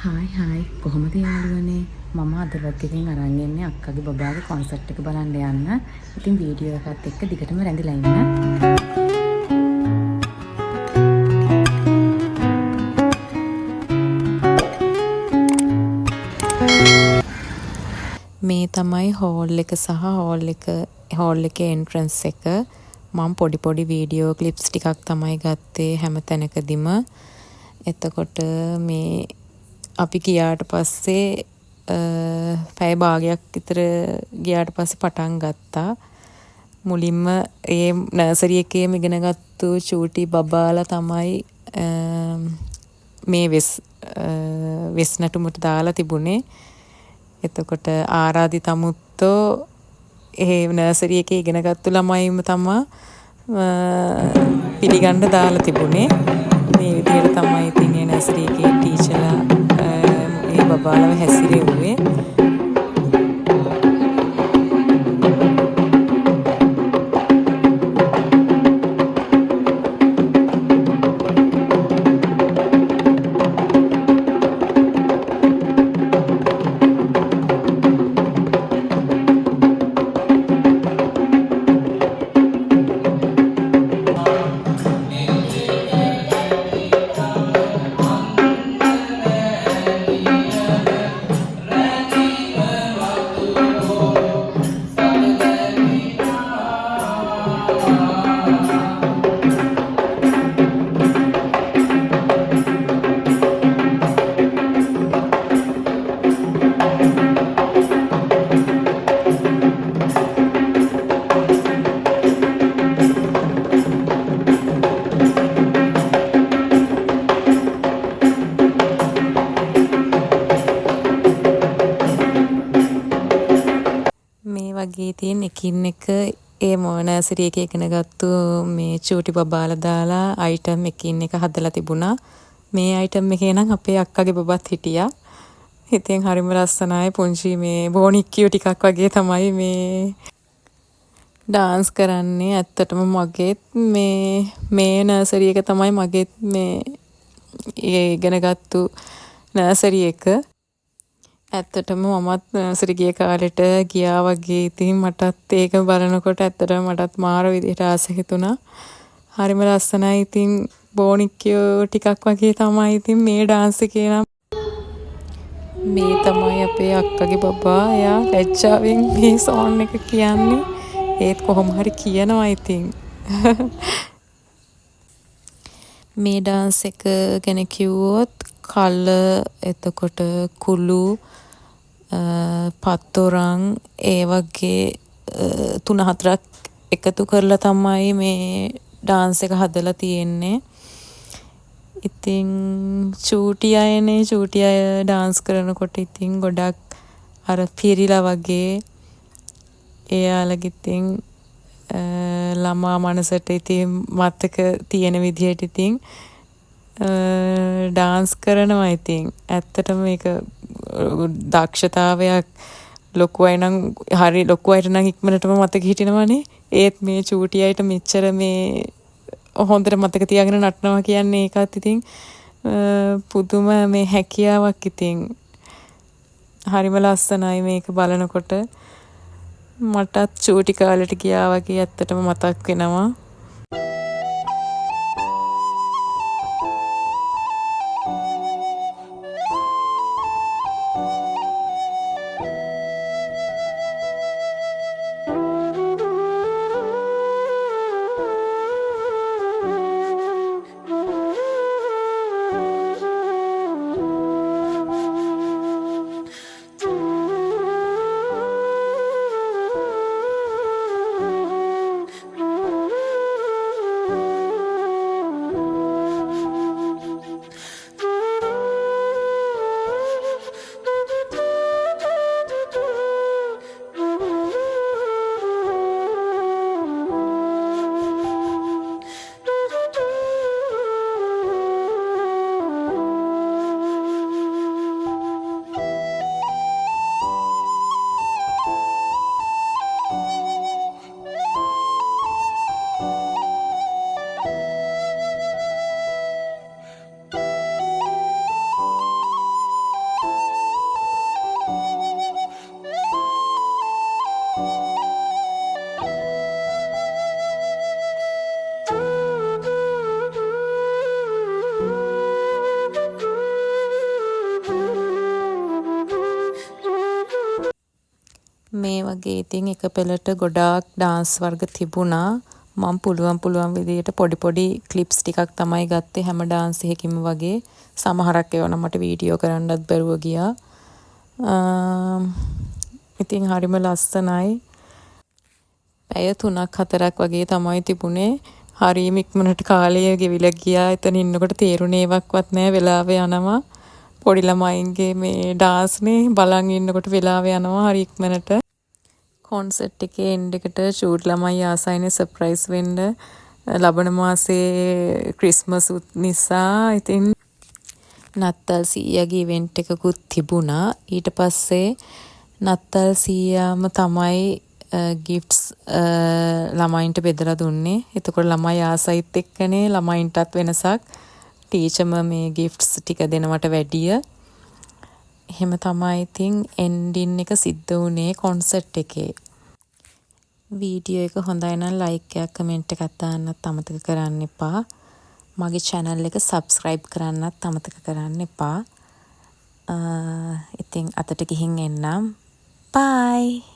Hi කොහොමද යාළුවනේ මම අද වලොග් එකකින් අරන් එන්නේ අක්කගේ බබාගේ කොන්සර්ට් එක බලන්න යන්න. ඉතින් වීඩියෝ එකත් එක්ක දිගටම රැඳිලා ඉන්න. මේ තමයි හෝල් එක සහ හෝල් එකේ එන්ට්‍රන්ස් එක. මම පොඩි වීඩියෝ ක්ලිප්ස් ටිකක් තමයි ගත්තේ හැම තැනකදීම. එතකොට මේ අපි ගියාට පස්සේ පැය භාගයක් විතර ගියාට පස්සේ පටන් ගත්තා. මුලින්ම ඒ නර්සරි එකේම ඉගෙනගත්තු චූටි බබාලා තමයි මේ වෙස් නටුමට දාලා තිබුණේ. එතකොට ආරාදි තමුත්තෝ ඒ නර්සරි එකේ ඉගෙනගත්තු ළමයිම තමයි පිළිගන්න දාලා තිබුණේ. මේ විදිහට තමයි ඉතින් ඒ නර්සරි එකේ ටීචර්ලා ඒ බබාලව හැසිරෙව්වේ. වගේ තියෙන එකින් එක ඒ නර්සරි එකේ ඉගෙනගත්තු මේ චූටි බබාලා දාලා අයිටම් එකින් එක හදලා තිබුණා. මේ අයිටම් එකේ නම් අපේ අක්කගේ බබත් හිටියා. ඉතින් හරිම ලස්සනයි පුංචි මේ බෝනික්කියෝ ටිකක් වගේ තමයි මේ ඩාන්ස් කරන්නේ. ඇත්තටම මගේත් මේ නර්සරි එක තමයි මගේත් මේ ඉගෙනගත්තු නර්සරි එක. ඇත්තටම මමත් නර්සරි ගිය කාලෙට ගියා වගේ. ඉතින් මටත් ඒක බලනකොට ඇත්තටම මටත් මාර විදිහට ආස හිතුණා. හරිම ලස්සනයි. ඉතින් බෝනික්කියෝ ටිකක් වගේ තමයි. ඉතින් මේ ඩාන්ස් එකේ නම් මේ තමයි අපේ අක්කගේ බබා. එයා ලැජ්ජාවෙන් මේ සෝන් එක කියන්නේ. ඒත් කොහොම හරි කියනවා ඉතින්. මේ ඩාන්ස් එක ගැන කිව්වොත් කලර් එතකොට කුළු පත්තොරන් ඒ වගේ 3-4ක් එකතු කරලා තමයි මේ ඩාන්ස් එක හදලා තියෙන්නේ. ඉතින් චූටි අය ඩාන්ස් කරනකොට ඉතින් ගොඩක් අර පිරිලා වගේ එයාලගේ ඉතින් ළමා මනසට ඉතින් මතක තියෙන විදිහට ඉතින් ඩාන්ස් කරනවා. ඉතින් ඇත්තටම මේක දක්ෂතාවයක්. ලොකු අය නම් හරි ලොකු අයට නම් ඉක්මනටම මතක හිටිනවනේ. ඒත් මේ චූටි අයට මෙච්චර මේ හොඳට මතක තියාගෙන නටනවා කියන්නේ ඒකත් ඉතින් පුදුම මේ හැකියාවක්. ඉතින් හරිම ලස්සනයි මේක බලනකොට. මටත් චූටි කාලෙට ගියා වගේ ඇත්තටම මතක් වෙනවා. මේ වගේ ඉතින් එක පෙළට ගොඩාක් ඩාන්ස් වර්ග තිබුණා. මම පුළුවන් විදිහට පොඩි ක්ලිප්ස් ටිකක් තමයි ගත්තේ හැම ඩාන්ස් එකකින්ම වගේ. සමහරක් ඒවා නම් මට වීඩියෝ කරන්නත් බැරුව ගියා. ඉතින් හරිම ලස්සනයි. පැය 3-4ක් වගේ තමයි තිබුණේ. හරිම ඉක්මනට කාලය ගෙවිලා ගියා. එතන ඉන්නකොට තේරුණේ ඒවක්වත් නැහැ වෙලාව යනවා. පොඩි ළමයින්ගේ මේ ඩාන්ස්නේ බලන් ඉන්නකොට වෙලාව යනවා හරි ඉක්මනට. කොන්සර්ට් එකේ එන්ඩ් එකට ෂූට් ළමයි ආසයිනේ සර්ප්‍රයිස් වෙන්න. ලබන මාසේ ක්‍රිස්මස් නිසා ඉතින් නත්තල් සීයාගේ ඉවෙන්ට් එකකුත් තිබුණා. ඊට පස්සේ නත්තල් සීයාම තමයි ගිෆ්ට්ස් ළමයින්ට බෙදලා දුන්නේ. එතකොට ළමයි ආසයිත් එක්කනේ ළමයින්ටත් වෙනසක්. ටීචර්ම මේ ගිෆ්ට්ස් ටික දෙනවට වැඩිය. එහෙම තමයි ඉතින් එන්ඩින් එක සිද්ධ වුණේ කොන්සර්ට් එකේ. වීඩියෝ එක හොඳයි නම් ලයික් එකක් කමෙන්ට් එකක් දාන්නත් අමතක කරන්න එපා. මගේ channel එක subscribe කරන්නත් අමතක කරන්න එපා. ඉතින් අතට ගිහින් එන්නම්. Bye.